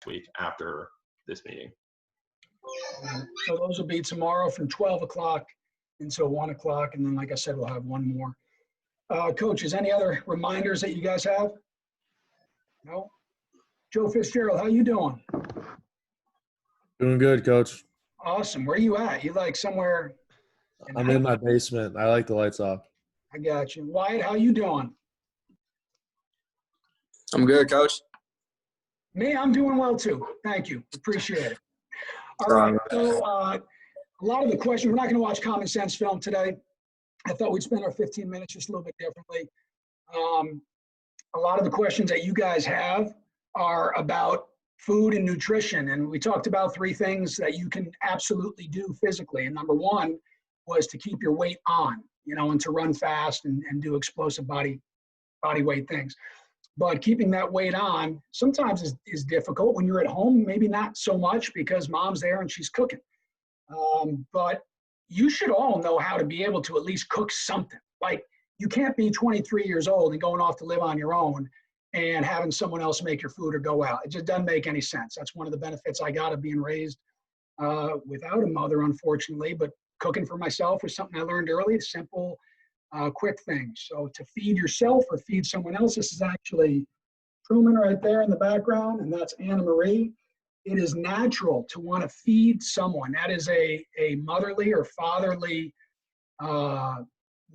week after this meeting. So those will be tomorrow from 12 o'clock until 1 o'clock. And then, like I said, we'll have one more. Coaches, any other reminders that you guys have? No? Joe Fitzgerald, how you doing? Doing good, Coach. Awesome. Where you at? You like somewhere? I'm in my basement. I like the lights off. I got you. Wyatt, how you doing? I'm good, Coach. Me, I'm doing well too. Thank you. Appreciate it. All right. So a lot of the questions, we're not going to watch Common Sense film today. I thought we'd spend our 15 minutes just a little bit differently. A lot of the questions that you guys have are about food and nutrition. And we talked about 3 things that you can absolutely do physically. And number 1 was to keep your weight on, and to run fast and do explosive body weight things. But keeping that weight on sometimes is difficult when you're at home, maybe not so much because mom's there and she's cooking. But you should all know how to be able to at least cook something. Like, you can't be 23 years old and going off to live on your own and having someone else make your food or go out. It just doesn't make any sense. That's one of the benefits I got of being raised without a mother, unfortunately. But cooking for myself was something I learned early, simple, quick things. So to feed yourself or feed someone else, this is actually Truman right there in the background, and that's Anna Marie. It is natural to want to feed someone. That is a motherly or fatherly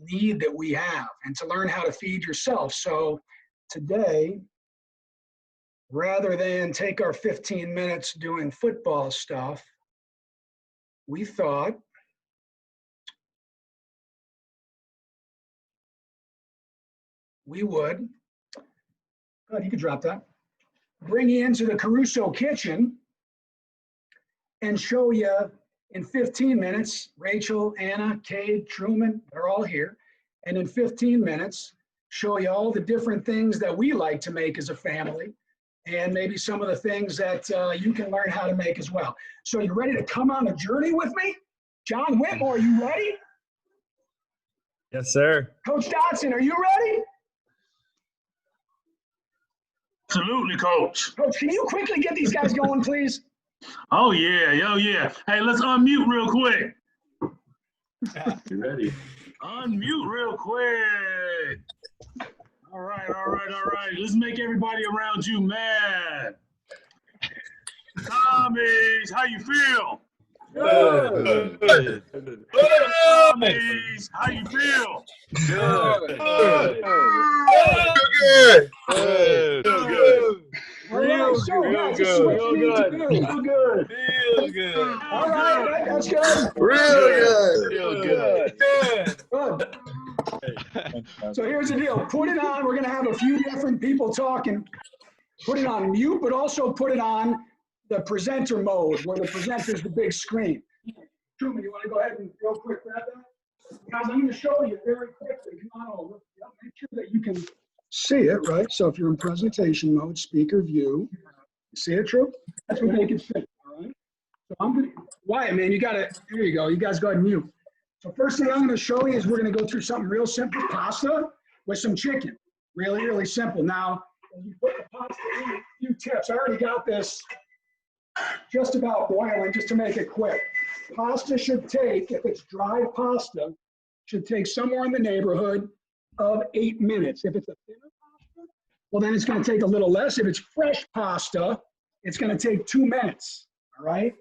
need that we have, and to learn how to feed yourself. So today, rather than take our 15 minutes doing football stuff, we thought we would, God, you could drop that, bring you into the Caruso kitchen and show you in 15 minutes, Rachel, Anna, Cade, Truman, they're all here. And in 15 minutes, show you all the different things that we like to make as a family, and maybe some of the things that you can learn how to make as well. So you ready to come on a journey with me? John Whitmore, are you ready? Yes, sir. Coach Dotson, are you ready? Absolutely, Coach. Coach, can you quickly get these guys going, please? Oh, yeah. Oh, yeah. Hey, let's unmute real quick. You ready? Unmute real quick. All right. Let's make everybody around you mad. Tommies, how you feel? Good. Tommies, how you feel? Good. Real good. All right, that's good. Real good. Good. So here's the deal. Put it on. We're going to have a few different people talking. Put it on mute, but also put it on the presenter mode, where the presenter is the big screen. Truman, you want to go ahead and real quick grab that? Guys, I'm going to show you very quickly. Come on over. Make sure that you can see it, right? So if you're in presentation mode, speaker view, see it, True? That's what they can see, all right? So I'm going to, Wyatt, man, you got it. Here you go. You guys go ahead and mute. So first thing I'm going to show you is we're going to go through something real simple, pasta with some chicken. Really, really simple. Now, when you put the pasta in, a few tips. I already got this just about boiling, just to make it quick. Pasta should take, if it's dry pasta, should take somewhere in the neighborhood of 8 minutes. If it's a thinner pasta, well, then it's going to take a little less. If it's fresh pasta, it's going to take 2 minutes, all right?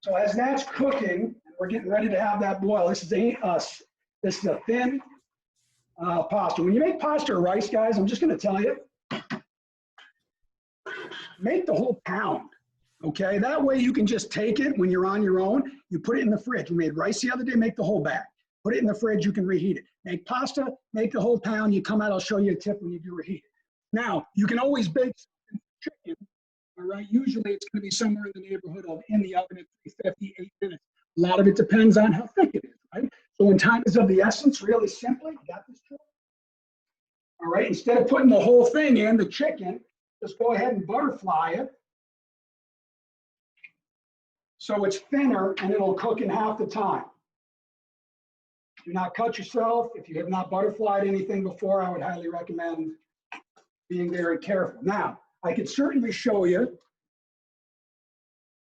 So as that's cooking, we're getting ready to have that boil. This is a thin pasta. When you make pasta or rice, guys, I'm just going to tell you, make the whole pound. Okay, that way you can just take it when you're on your own. You put it in the fridge. We made rice the other day, make the whole bag. Put it in the fridge, you can reheat it. Make pasta, make the whole pound. You come out, I'll show you a tip when you do reheat it. Now, you can always bake chicken, all right? Usually it's going to be somewhere in the neighborhood of in the oven at 350, 8 minutes. A lot of it depends on how thick it is, right? So when time is of the essence, really simply, you got this trick? All right, instead of putting the whole thing in, the chicken, just go ahead and butterfly it. So it's thinner and it'll cook in half the time. Do not cut yourself. If you have not butterflied anything before, I would highly recommend being very careful. Now, I could certainly show you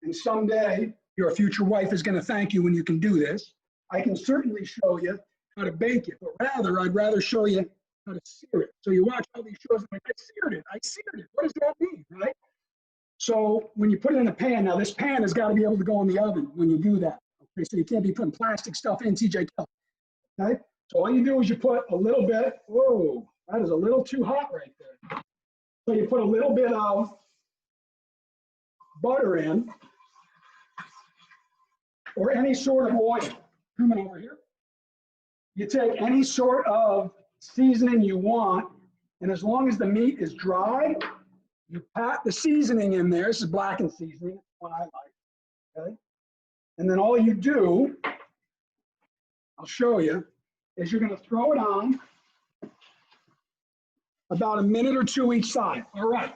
and someday your future wife is going to thank you when you can do this, I can certainly show you how to bake it, but I'd rather show you how to sear it. So you watch all these shows, like, I seared it. What does that mean, right? So when you put it in a pan, now this pan has got to be able to go in the oven when you do that. Okay, so you can't be putting plastic stuff in, TJ. Okay, so all you do is you put a little bit, whoa, that is a little too hot right there. So you put a little bit of butter in, or any sort of oil. Coming over here. You take any sort of seasoning you want, and as long as the meat is dry, you pat the seasoning in there. This is blackened seasoning, what I like, okay? And then all you do, I'll show you, is you're gonna throw it on about a minute or two each side. All right.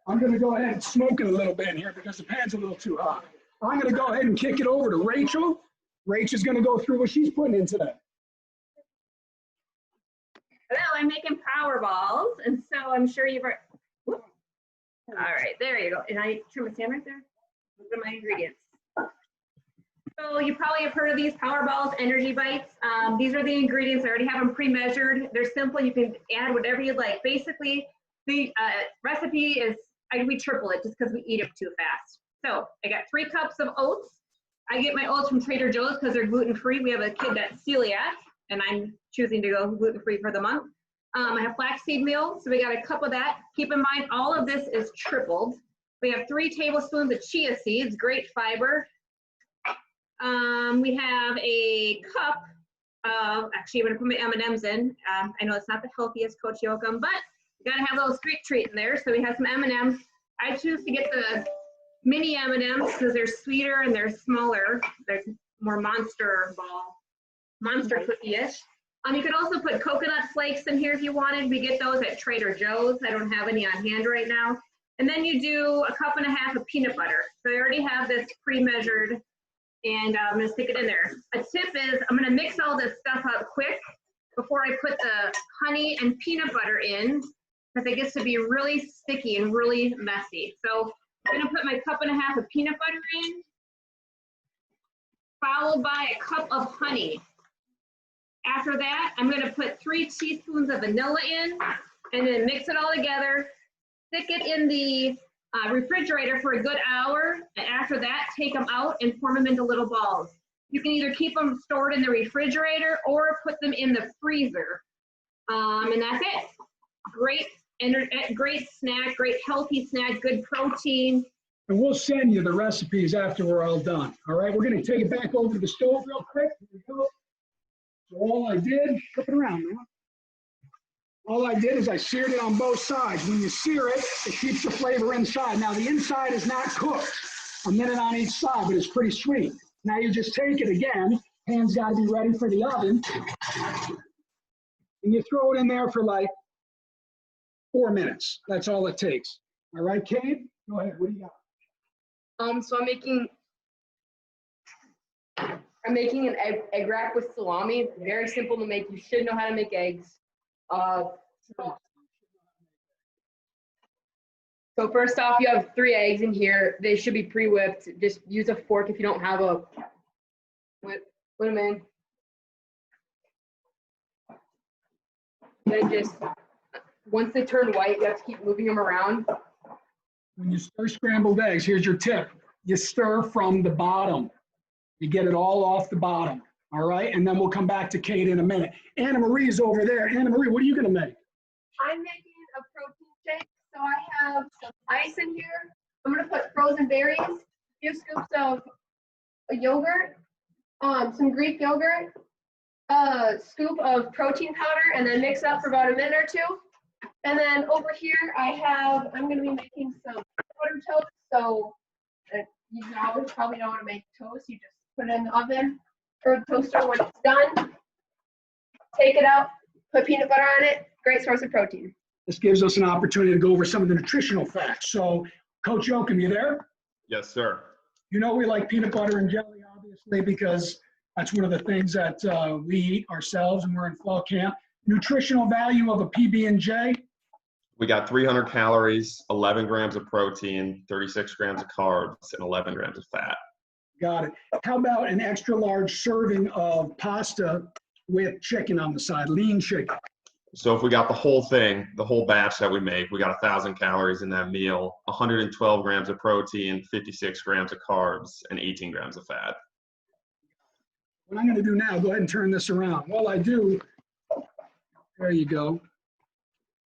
I'm gonna go ahead and smoke it a little bit in here because the pan's a little too hot. I'm gonna go ahead and kick it over to Rachel. Rachel's gonna go through what she's putting in today. Hello, I'm making power balls, and so I'm sure you've heard. Whoop. All right, there you go. And I trim a stand right there. Those are my ingredients. So you probably have heard of these power balls, energy bites. These are the ingredients. I already have them pre-measured. They're simple. You can add whatever you'd like. Basically, the recipe is, we triple it just because we eat it too fast. So I got 3 cups of oats. I get my oats from Trader Joe's because they're gluten-free. We have a kid that's celiac, and I'm choosing to go gluten-free for the month. I have flaxseed meal, so we got a cup of that. Keep in mind, all of this is tripled. We have 3 tablespoons of chia seeds, great fiber. We have a cup of, actually, I'm gonna put my M&Ms in. I know it's not the healthiest, Coach Yoakum, but you gotta have a little street treat in there. So we have some M&Ms. I choose to get the mini M&Ms because they're sweeter and they're smaller. They're more monster cookie-ish. You could also put coconut flakes in here if you wanted. We get those at Trader Joe's. I don't have any on hand right now. And then you do a cup and a half of peanut butter. So I already have this pre-measured, and I'm gonna stick it in there. A tip is I'm gonna mix all this stuff up quick before I put the honey and peanut butter in, because it gets to be really sticky and really messy. So I'm gonna put my cup and a half of peanut butter in, followed by a cup of honey. After that, I'm gonna put 3 teaspoons of vanilla in, and then mix it all together. Stick it in the refrigerator for a good hour, and after that, take them out and form them into little balls. You can either keep them stored in the refrigerator or put them in the freezer. And that's it. Great snack, great healthy snack, good protein. And we'll send you the recipes after we're all done. All right, we're gonna take it back over to the stove real quick. Here we go. So all I did, flip it around now. All I did is I seared it on both sides. When you sear it, it keeps the flavor inside. Now the inside is not cooked, a minute on each side, but it's pretty sweet. Now you just take it again, pan's gotta be ready for the oven, and you throw it in there for like 4 minutes. That's all it takes. All right, Kate, go ahead, what do you got? So I'm making an egg wrap with salami. Very simple to make. You should know how to make eggs. So first off, you have 3 eggs in here. They should be pre-whipped. Just use a fork if you don't have a whip. Put them in. Then just, once they turn white, you have to keep moving them around. When you stir scrambled eggs, here's your tip. You stir from the bottom. You get it all off the bottom, all right? And then we'll come back to Kate in a minute. Anna Marie's over there. Anna Marie, what are you gonna make? I'm making a protein shake. So I have some ice in here. I'm gonna put frozen berries, a few scoops of yogurt, some Greek yogurt, a scoop of protein powder, and then mix up for about a minute or 2. And then over here I'm gonna be making some butter toast. So you always probably don't want to make toast. You just put it in the oven or the toaster when it's done. Take it out, put peanut butter on it. Great source of protein. This gives us an opportunity to go over some of the nutritional facts. So, Coach Yoakum, you there? Yes, sir. You know we like peanut butter and jelly, obviously, because that's one of the things that we eat ourselves when we're in fall camp. Nutritional value of a PB&J, We got 300 calories, 11 grams of protein, 36 grams of carbs, and 11 grams of fat. Got it. How about an extra large serving of pasta with chicken on the side, lean chicken? So if we got the whole thing, the whole batch that we make, we got 1,000 calories in that meal, 112 grams of protein, 56 grams of carbs, and 18 grams of fat. What I'm going to do now, go ahead and turn this around. While I do, there you go.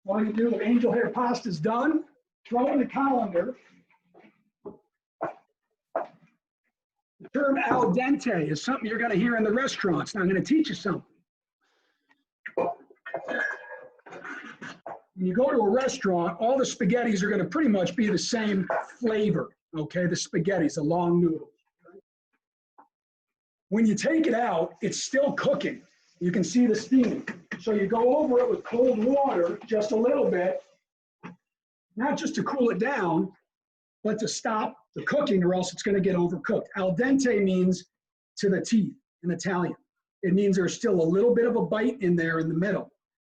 While you do, the angel hair pasta is done. Throw in the colander. The term al dente is something you're going to hear in the restaurants. Now I'm going to teach you something. When you go to a restaurant, all the spaghettis are going to pretty much be the same flavor, okay? The spaghettis, the long noodles. When you take it out, it's still cooking. You can see the steam. So you go over it with cold water, just a little bit, not just to cool it down, but to stop the cooking or else it's going to get overcooked. Al dente means to the teeth in Italian. It means there's still a little bit of a bite in there in the middle.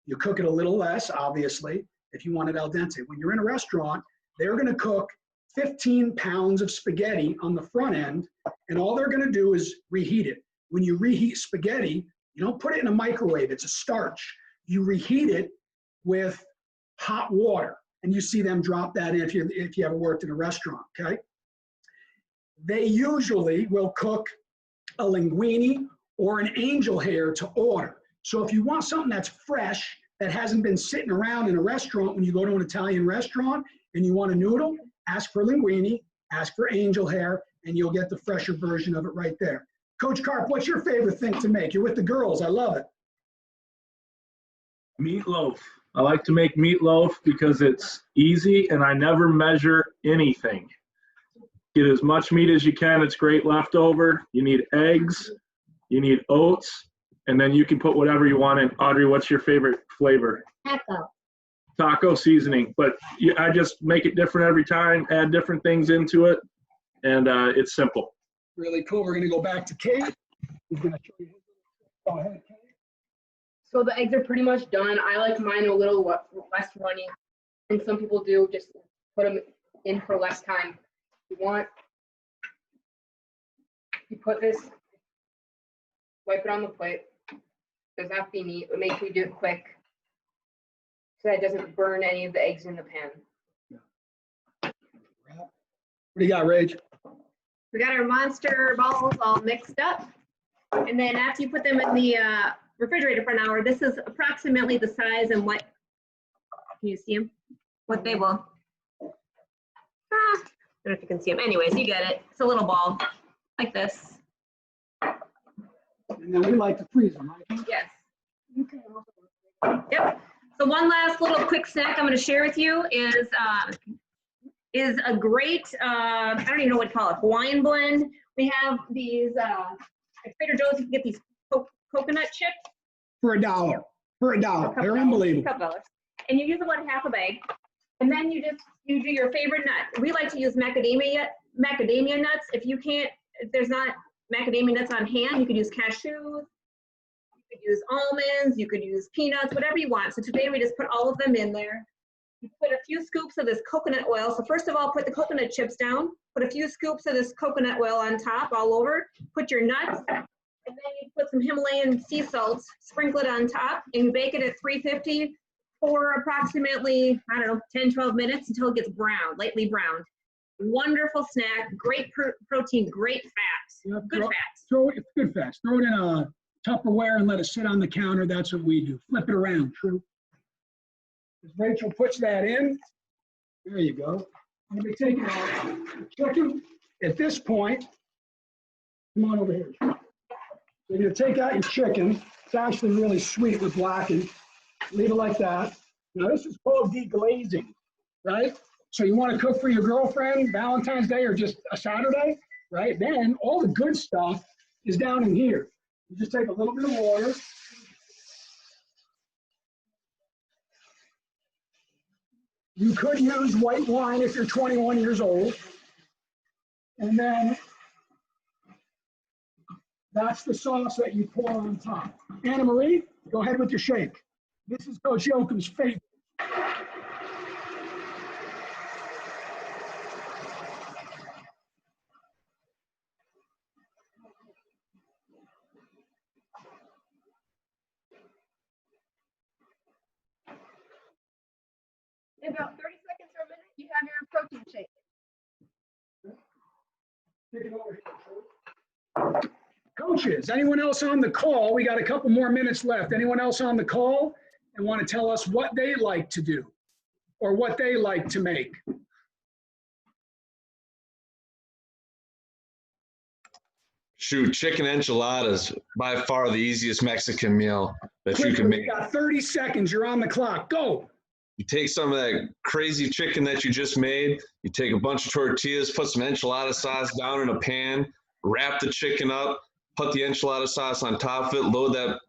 You cook it a little less, obviously, if you want it al dente. When you're in a restaurant, they're going to cook 15 pounds of spaghetti on the front end, and all they're going to do is reheat it. When you reheat spaghetti, you don't put it in a microwave. It's a starch. You reheat it with hot water, and you see them drop that in if you ever worked in a restaurant, okay? They usually will cook a linguine or an angel hair to order. So if you want something that's fresh, that hasn't been sitting around in a restaurant, when you go to an Italian restaurant and you want a noodle, ask for linguine, ask for angel hair, and you'll get the fresher version of it right there. Coach Karp, what's your favorite thing to make? You're with the girls. I love it. Meatloaf. I like to make meatloaf because it's easy and I never measure anything. Get as much meat as you can. It's great leftover. You need eggs. You need oats. And then you can put whatever you want in. Audrey, what's your favorite flavor? Taco. Taco seasoning. But I just make it different every time, add different things into it, and it's simple. Really cool. We're going to go back to Kate. He's going to show you. Go ahead, Kate. So the eggs are pretty much done. I like mine a little less runny, and some people do just put them in for less time. If you want, you put this, wipe it on the plate. Doesn't have to be neat, but make sure you do it quick so that it doesn't burn any of the eggs in the pan. What do you got, Rach? We got our monster balls all mixed up. And then after you put them in the refrigerator for an hour, this is approximately the size and what, can you see them? What they will, I don't know if you can see them. Anyways, you get it. It's a little ball like this. And then we like to freeze them, right? Yes. Yep. So one last little quick snack I'm going to share with you is a great, I don't even know what to call it, Hawaiian blend. We have these, at Trader Joe's, you can get these coconut chips. For $1. For $1. They're unbelievable. $2. And you use about half a bag. And then you do your favorite nut. We like to use macadamia nuts. If there's not macadamia nuts on hand, you could use cashews, you could use almonds, you could use peanuts, whatever you want. So today we just put all of them in there. You put a few scoops of this coconut oil. So first of all, put the coconut chips down, put a few scoops of this coconut oil on top all over, put your nuts, and then you put some Himalayan sea salts, sprinkle it on top, and you bake it at 350 for approximately, 10, 12 minutes until it gets brown, lightly browned. Wonderful snack, great protein, great fats, Yep, good fats. It's good fats. Throw it in a Tupperware and let it sit on the counter. That's what we do. Flip it around, true. As Rachel puts that in, there you go. I'm going to be taking out chicken. At this point, come on over here. So you're going to take out your chicken. It's actually really sweet with blackened. Leave it like that. Now this is called deglazing, right? So you want to cook for your girlfriend, Valentine's Day, or just a Saturday, right? Then all the good stuff is down in here. You just take a little bit of water. You could use white wine if you're 21 years old. And then that's the sauce that you pour on top. Anna Marie, go ahead with your shake. This is Coach Yoakum's favorite. Coaches, anyone else on the call? We got a couple more minutes left. Anyone else on the call and want to tell us what they like to do or what they like to make? Shoot, chicken enchiladas, by far the easiest Mexican meal that you Quickly, can we make. got 30 seconds. You're on the clock. Go. You take some of that crazy chicken that you just made, you take a bunch of tortillas, put some enchilada sauce down in a pan, wrap the chicken up, put the enchilada sauce on top of it, load that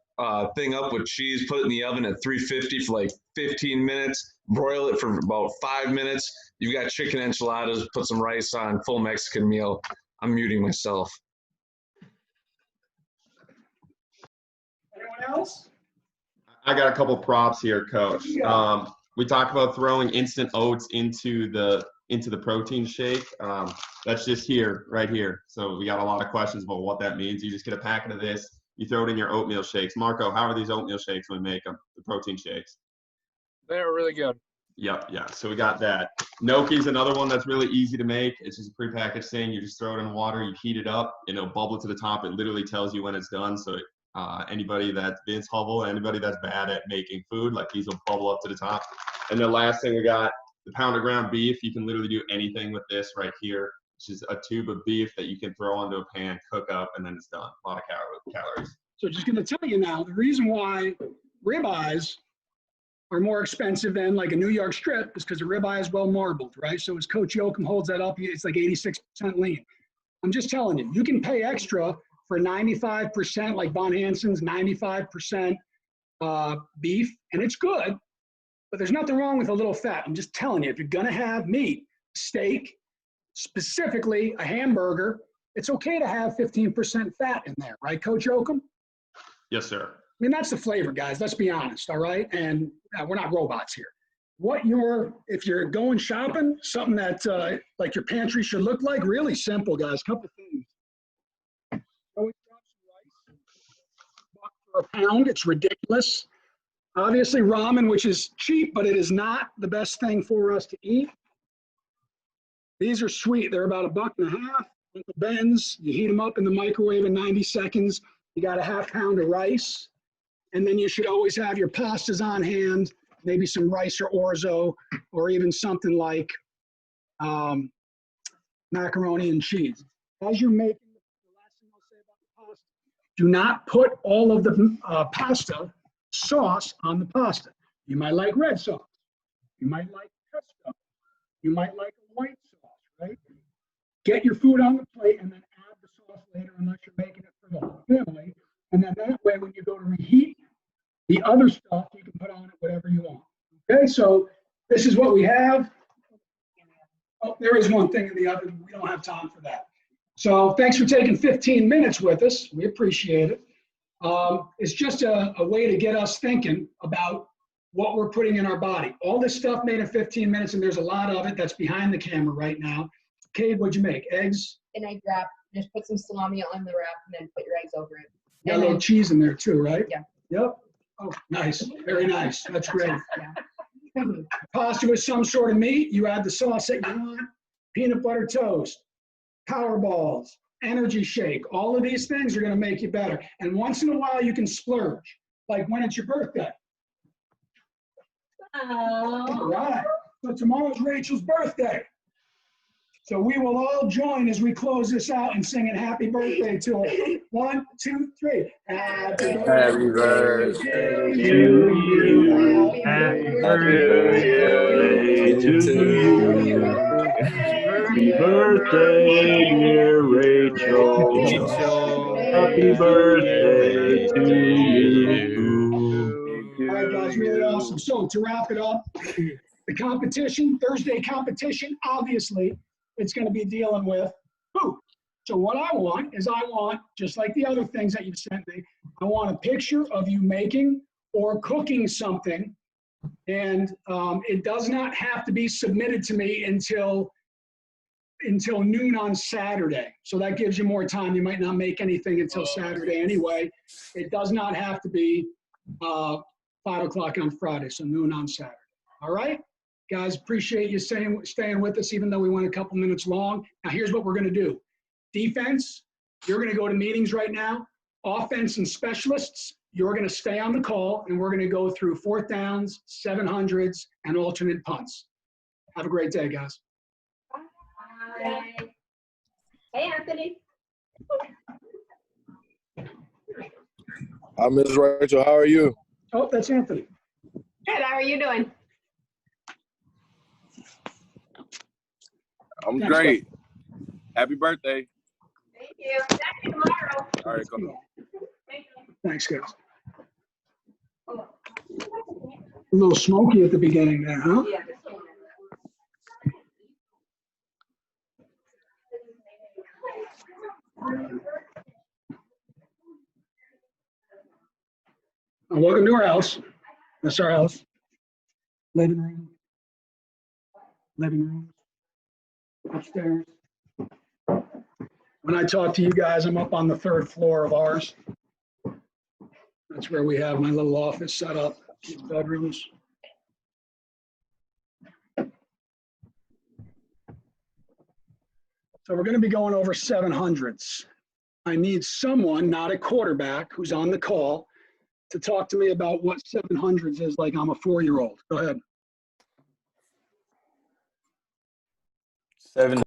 thing up with cheese, put it in the oven at 350 for like 15 minutes, broil it for about 5 minutes. You've got chicken enchiladas, put some rice on, full Mexican meal. I'm muting myself. Anyone else? I got a couple props here, Coach. We talked about throwing instant oats into the protein shake. That's just here, right here. So we got a lot of questions about what that means. You just get a packet of this, you throw it in your oatmeal shakes. Marco, how are these oatmeal shakes when we make them, the protein shakes? They're really good. Yep, yeah. So we got that. Gnocchi's another one that's really easy to make. It's just a prepackaged thing. You just throw it in water, you heat it up, and it'll bubble to the top. It literally tells you when it's done. So anybody that's Vince Hubble, anybody that's bad at making food, like these will bubble up to the top. And the last thing we got, the pounded ground beef. You can literally do anything with this right here, which is a tube of beef that you can throw onto a pan, cook up, and then it's done. A lot of calories. So just going to tell you now, the reason why ribeyes are more expensive than like a New York strip is because the ribeye is well marbled, right? So as Coach Yoakum holds that up, it's like 86% lean. I'm just telling you, you can pay extra for 95%, like Von Hansen's 95% beef, and it's good, but there's nothing wrong with a little fat. I'm just telling you, if you're gonna have meat, steak, specifically a hamburger, it's okay to have 15% fat in there, right, Coach Yoakum? Yes, sir. I mean, that's the flavor, guys. Let's be honest, all right? And we're not robots here. If you're going shopping, something that like your pantry should look like, really simple, guys. Couple things. Always drop some rice. $1 for a pound. It's ridiculous. Obviously, ramen, which is cheap, but it is not the best thing for us to eat. These are sweet. They're about $1.50. Uncle Ben's. You heat them up in the microwave in 90 seconds. You got a ½ pound of rice. And then you should always have your pastas on hand, maybe some rice or orzo, or even something like macaroni and cheese. As you're making, the last thing I'll say about the pasta, do not put all of the pasta sauce on the pasta. You might like red sauce. You might like pesto. You might like a white sauce, right? Get your food on the plate and then add the sauce later unless you're making it for the whole family. And then that way, when you go to reheat the other stuff, you can put on it whatever you want. Okay, so this is what we have. Oh, there is one thing in the oven. We don't have time for that. So thanks for taking 15 minutes with us. We appreciate it. It's just a way to get us thinking about what we're putting in our body. All this stuff made in 15 minutes, and there's a lot of it that's behind the camera right now. Cade, what'd you make? Eggs? An egg wrap. Just put some salami on the wrap and then put your eggs over it. Got a little cheese in there too, right? Yeah. Yep. Oh, nice. Very nice. That's great. Yeah. Pasta with some sort of meat. You add the sauce that you want. Peanut butter toast, power balls, energy shake. All of these things are going to make you better. And once in a while, you can splurge. Like when it's your birthday. All right. So tomorrow's Rachel's birthday. So we will all join as we close this out and sing a happy birthday to her. 1, 2, 3. Happy birthday to you. Happy birthday to you. Happy birthday, dear Rachel. Happy birthday to you. All right, guys, really awesome. So to wrap it up, the competition, Thursday competition, obviously, it's going to be dealing with food. So what I want is just like the other things that you've sent me, I want a picture of you making or cooking something. And it does not have to be submitted to me until noon on Saturday. So that gives you more time. You might not make anything until Saturday anyway. It does not have to be 5 o'clock on Friday, so noon on Saturday. All right? Guys, appreciate you staying with us, even though we went a couple minutes long. Now, here's what we're going to do. Defense, you're going to go to meetings right now. Offense and specialists, you're going to stay on the call, and we're going to go through 4th downs, 700s, and alternate punts. Have a great day, guys. Bye. Hey, Anthony. Hi, Ms. Rachel. How are you? Oh, that's Anthony. Good. How are you doing? I'm Thanks, great. Happy birthday. Thank you. Back to tomorrow. All right, come on. Thank you. Thanks, guys. A little smoky at the beginning there, huh? Yeah. Welcome to our house. That's our house. Living room. Living room. Upstairs. When I talk to you guys, I'm up on the 3rd floor of ours. That's where we have my little office set up, bedrooms. So we're going to be going over 700s. I need someone, not a quarterback, who's on the call to talk to me about what 700s is like I'm a 4-year-old. Go ahead. 7